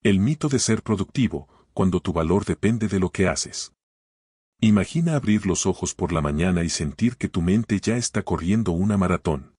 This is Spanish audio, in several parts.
El mito de ser productivo, cuando tu valor depende de lo que haces. Imagina abrir los ojos por la mañana y sentir que tu mente ya está corriendo una maratón.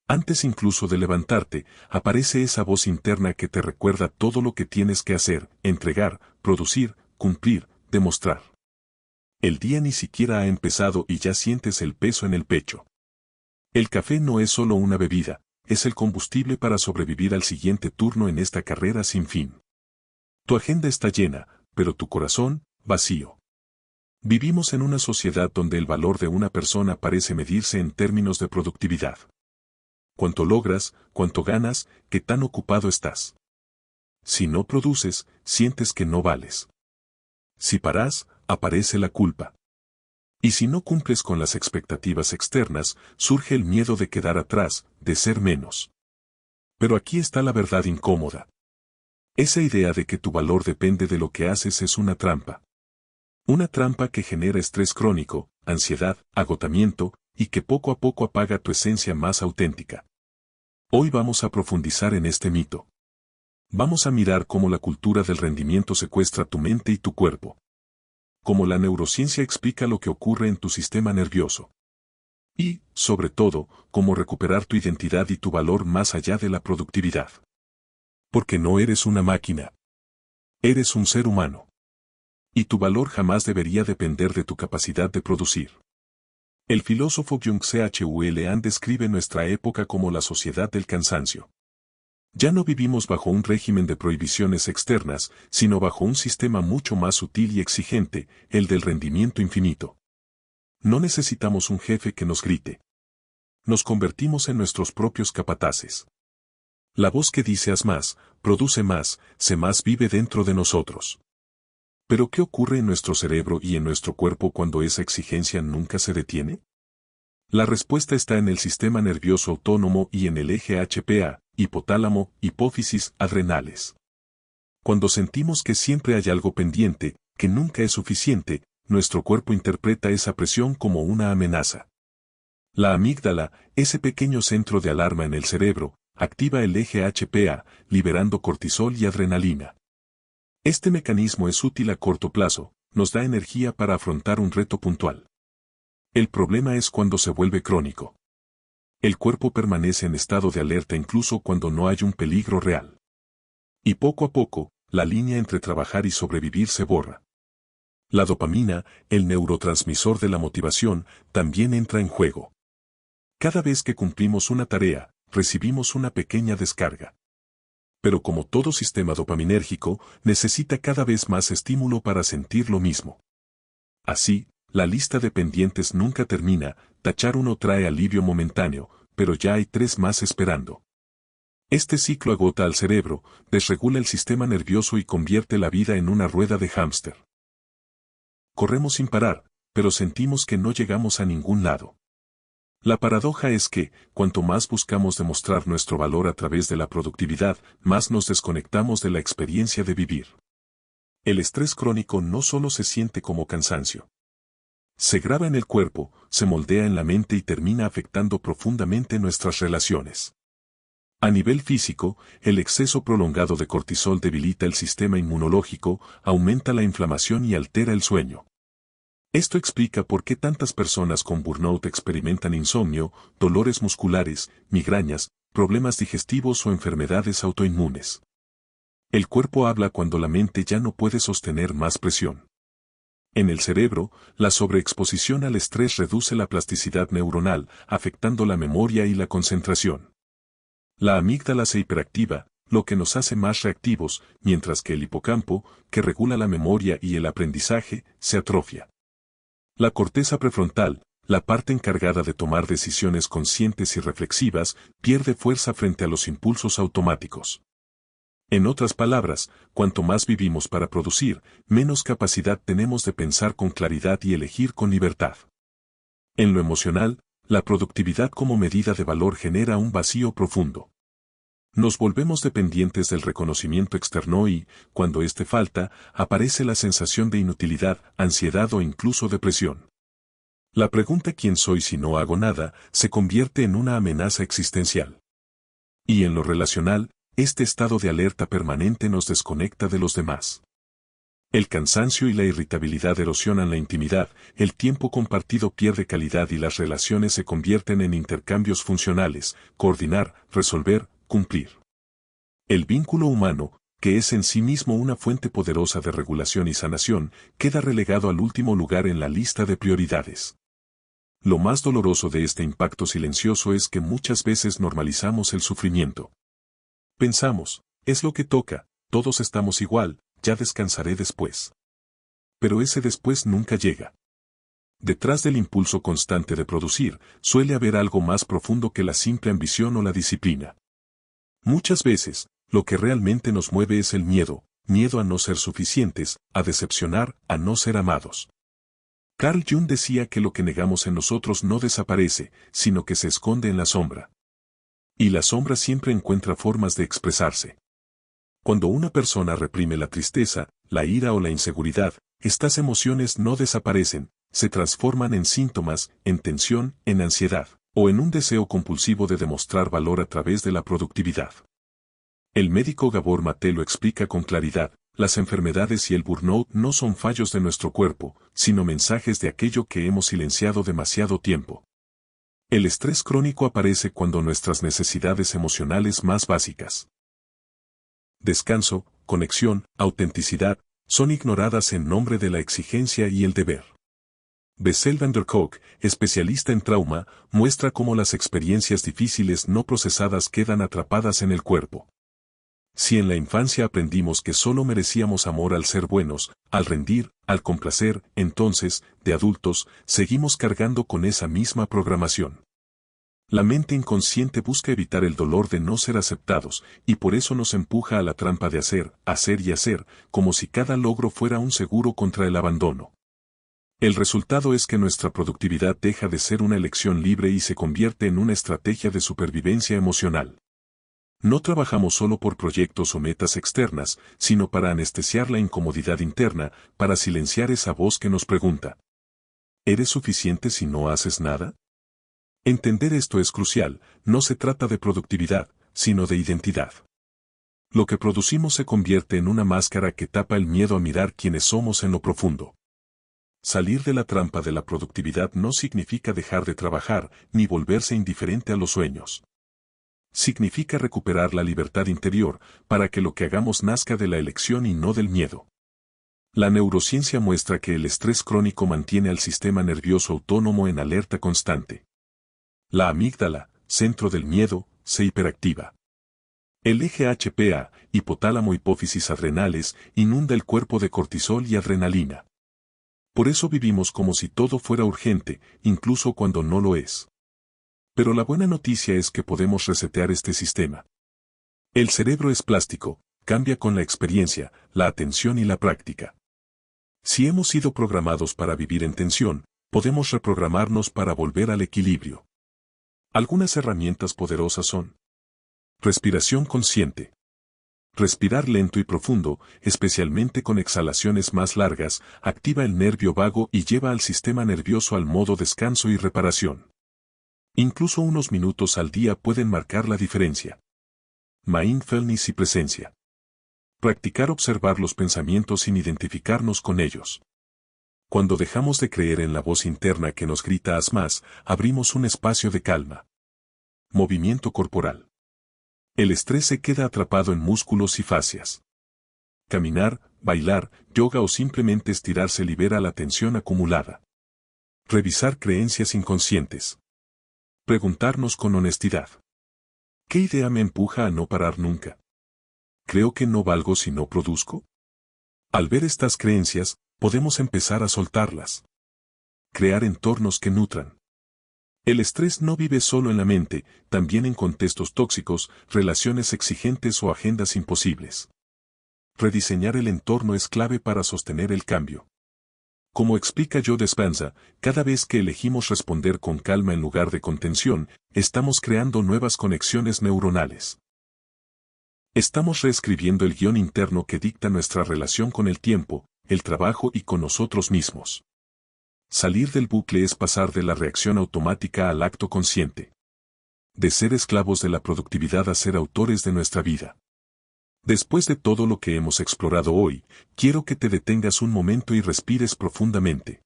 Antes incluso de levantarte, aparece esa voz interna que te recuerda todo lo que tienes que hacer, entregar, producir, cumplir, demostrar. El día ni siquiera ha empezado y ya sientes el peso en el pecho. El café no es solo una bebida, es el combustible para sobrevivir al siguiente turno en esta carrera sin fin. Tu agenda está llena, pero tu corazón, vacío. Vivimos en una sociedad donde el valor de una persona parece medirse en términos de productividad. Cuánto logras, cuánto ganas, qué tan ocupado estás. Si no produces, sientes que no vales. Si paras, aparece la culpa. Y si no cumples con las expectativas externas, surge el miedo de quedar atrás, de ser menos. Pero aquí está la verdad incómoda. Esa idea de que tu valor depende de lo que haces es una trampa. Una trampa que genera estrés crónico, ansiedad, agotamiento, y que poco a poco apaga tu esencia más auténtica. Hoy vamos a profundizar en este mito. Vamos a mirar cómo la cultura del rendimiento secuestra tu mente y tu cuerpo. Cómo la neurociencia explica lo que ocurre en tu sistema nervioso. Y, sobre todo, cómo recuperar tu identidad y tu valor más allá de la productividad. Porque no eres una máquina. Eres un ser humano. Y tu valor jamás debería depender de tu capacidad de producir. El filósofo Byung-Chul Han describe nuestra época como la sociedad del cansancio. Ya no vivimos bajo un régimen de prohibiciones externas, sino bajo un sistema mucho más sutil y exigente, el del rendimiento infinito. No necesitamos un jefe que nos grite. Nos convertimos en nuestros propios capataces. La voz que dice haz más, produce más, sé más vive dentro de nosotros. ¿Pero qué ocurre en nuestro cerebro y en nuestro cuerpo cuando esa exigencia nunca se detiene? La respuesta está en el sistema nervioso autónomo y en el eje HPA, hipotálamo, hipófisis, adrenales. Cuando sentimos que siempre hay algo pendiente, que nunca es suficiente, nuestro cuerpo interpreta esa presión como una amenaza. La amígdala, ese pequeño centro de alarma en el cerebro, activa el eje HPA, liberando cortisol y adrenalina. Este mecanismo es útil a corto plazo, nos da energía para afrontar un reto puntual. El problema es cuando se vuelve crónico. El cuerpo permanece en estado de alerta incluso cuando no hay un peligro real. Y poco a poco, la línea entre trabajar y sobrevivir se borra. La dopamina, el neurotransmisor de la motivación, también entra en juego. Cada vez que cumplimos una tarea, recibimos una pequeña descarga. Pero como todo sistema dopaminérgico, necesita cada vez más estímulo para sentir lo mismo. Así, la lista de pendientes nunca termina, tachar uno trae alivio momentáneo, pero ya hay 3 más esperando. Este ciclo agota al cerebro, desregula el sistema nervioso y convierte la vida en una rueda de hámster. Corremos sin parar, pero sentimos que no llegamos a ningún lado. La paradoja es que, cuanto más buscamos demostrar nuestro valor a través de la productividad, más nos desconectamos de la experiencia de vivir. El estrés crónico no solo se siente como cansancio. Se graba en el cuerpo, se moldea en la mente y termina afectando profundamente nuestras relaciones. A nivel físico, el exceso prolongado de cortisol debilita el sistema inmunológico, aumenta la inflamación y altera el sueño. Esto explica por qué tantas personas con burnout experimentan insomnio, dolores musculares, migrañas, problemas digestivos o enfermedades autoinmunes. El cuerpo habla cuando la mente ya no puede sostener más presión. En el cerebro, la sobreexposición al estrés reduce la plasticidad neuronal, afectando la memoria y la concentración. La amígdala se hiperactiva, lo que nos hace más reactivos, mientras que el hipocampo, que regula la memoria y el aprendizaje, se atrofia. La corteza prefrontal, la parte encargada de tomar decisiones conscientes y reflexivas, pierde fuerza frente a los impulsos automáticos. En otras palabras, cuanto más vivimos para producir, menos capacidad tenemos de pensar con claridad y elegir con libertad. En lo emocional, la productividad como medida de valor genera un vacío profundo. Nos volvemos dependientes del reconocimiento externo y, cuando éste falta, aparece la sensación de inutilidad, ansiedad o incluso depresión. La pregunta ¿quién soy si no hago nada?, se convierte en una amenaza existencial. Y en lo relacional, este estado de alerta permanente nos desconecta de los demás. El cansancio y la irritabilidad erosionan la intimidad, el tiempo compartido pierde calidad y las relaciones se convierten en intercambios funcionales, coordinar, resolver, cumplir. El vínculo humano, que es en sí mismo una fuente poderosa de regulación y sanación, queda relegado al último lugar en la lista de prioridades. Lo más doloroso de este impacto silencioso es que muchas veces normalizamos el sufrimiento. Pensamos, es lo que toca, todos estamos igual, ya descansaré después. Pero ese después nunca llega. Detrás del impulso constante de producir, suele haber algo más profundo que la simple ambición o la disciplina. Muchas veces, lo que realmente nos mueve es el miedo, miedo a no ser suficientes, a decepcionar, a no ser amados. Carl Jung decía que lo que negamos en nosotros no desaparece, sino que se esconde en la sombra. Y la sombra siempre encuentra formas de expresarse. Cuando una persona reprime la tristeza, la ira o la inseguridad, estas emociones no desaparecen, se transforman en síntomas, en tensión, en ansiedad, o en un deseo compulsivo de demostrar valor a través de la productividad. El médico Gabor Mate lo explica con claridad, las enfermedades y el burnout no son fallos de nuestro cuerpo, sino mensajes de aquello que hemos silenciado demasiado tiempo. El estrés crónico aparece cuando nuestras necesidades emocionales más básicas, descanso, conexión, autenticidad, son ignoradas en nombre de la exigencia y el deber. Bessel van der Kolk, especialista en trauma, muestra cómo las experiencias difíciles no procesadas quedan atrapadas en el cuerpo. Si en la infancia aprendimos que solo merecíamos amor al ser buenos, al rendir, al complacer, entonces, de adultos, seguimos cargando con esa misma programación. La mente inconsciente busca evitar el dolor de no ser aceptados, y por eso nos empuja a la trampa de hacer, hacer y hacer, como si cada logro fuera un seguro contra el abandono. El resultado es que nuestra productividad deja de ser una elección libre y se convierte en una estrategia de supervivencia emocional. No trabajamos solo por proyectos o metas externas, sino para anestesiar la incomodidad interna, para silenciar esa voz que nos pregunta: ¿eres suficiente si no haces nada? Entender esto es crucial, no se trata de productividad, sino de identidad. Lo que producimos se convierte en una máscara que tapa el miedo a mirar quiénes somos en lo profundo. Salir de la trampa de la productividad no significa dejar de trabajar, ni volverse indiferente a los sueños. Significa recuperar la libertad interior, para que lo que hagamos nazca de la elección y no del miedo. La neurociencia muestra que el estrés crónico mantiene al sistema nervioso autónomo en alerta constante. La amígdala, centro del miedo, se hiperactiva. El eje HPA, hipotálamo hipófisis adrenales, inunda el cuerpo de cortisol y adrenalina. Por eso vivimos como si todo fuera urgente, incluso cuando no lo es. Pero la buena noticia es que podemos resetear este sistema. El cerebro es plástico, cambia con la experiencia, la atención y la práctica. Si hemos sido programados para vivir en tensión, podemos reprogramarnos para volver al equilibrio. Algunas herramientas poderosas son: respiración consciente. Respirar lento y profundo, especialmente con exhalaciones más largas, activa el nervio vago y lleva al sistema nervioso al modo descanso y reparación. Incluso unos minutos al día pueden marcar la diferencia. Mindfulness y presencia. Practicar observar los pensamientos sin identificarnos con ellos. Cuando dejamos de creer en la voz interna que nos grita haz más, abrimos un espacio de calma. Movimiento corporal. El estrés se queda atrapado en músculos y fascias. Caminar, bailar, yoga o simplemente estirarse libera la tensión acumulada. Revisar creencias inconscientes. Preguntarnos con honestidad: ¿qué idea me empuja a no parar nunca? ¿Creo que no valgo si no produzco? Al ver estas creencias, podemos empezar a soltarlas. Crear entornos que nutran. El estrés no vive solo en la mente, también en contextos tóxicos, relaciones exigentes o agendas imposibles. Rediseñar el entorno es clave para sostener el cambio. Como explica Joe Dispenza, cada vez que elegimos responder con calma en lugar de contención, estamos creando nuevas conexiones neuronales. Estamos reescribiendo el guión interno que dicta nuestra relación con el tiempo, el trabajo y con nosotros mismos. Salir del bucle es pasar de la reacción automática al acto consciente. De ser esclavos de la productividad a ser autores de nuestra vida. Después de todo lo que hemos explorado hoy, quiero que te detengas un momento y respires profundamente.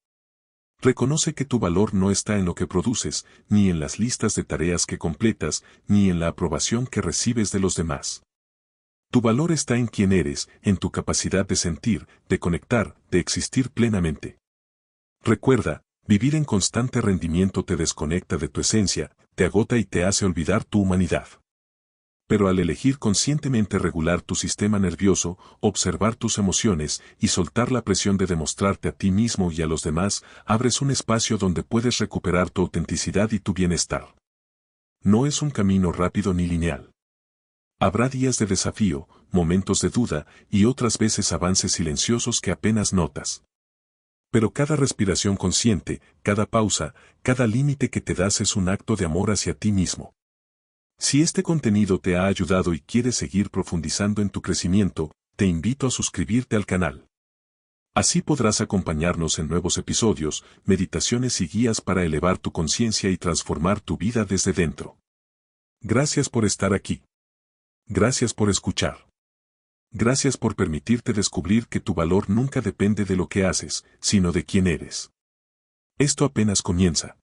Reconoce que tu valor no está en lo que produces, ni en las listas de tareas que completas, ni en la aprobación que recibes de los demás. Tu valor está en quién eres, en tu capacidad de sentir, de conectar, de existir plenamente. Recuerda, vivir en constante rendimiento te desconecta de tu esencia, te agota y te hace olvidar tu humanidad. Pero al elegir conscientemente regular tu sistema nervioso, observar tus emociones y soltar la presión de demostrarte a ti mismo y a los demás, abres un espacio donde puedes recuperar tu autenticidad y tu bienestar. No es un camino rápido ni lineal. Habrá días de desafío, momentos de duda y otras veces avances silenciosos que apenas notas. Pero cada respiración consciente, cada pausa, cada límite que te das es un acto de amor hacia ti mismo. Si este contenido te ha ayudado y quieres seguir profundizando en tu crecimiento, te invito a suscribirte al canal. Así podrás acompañarnos en nuevos episodios, meditaciones y guías para elevar tu conciencia y transformar tu vida desde dentro. Gracias por estar aquí. Gracias por escuchar. Gracias por permitirte descubrir que tu valor nunca depende de lo que haces, sino de quién eres. Esto apenas comienza.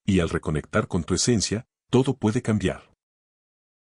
Y al reconectar con tu esencia, todo puede cambiar.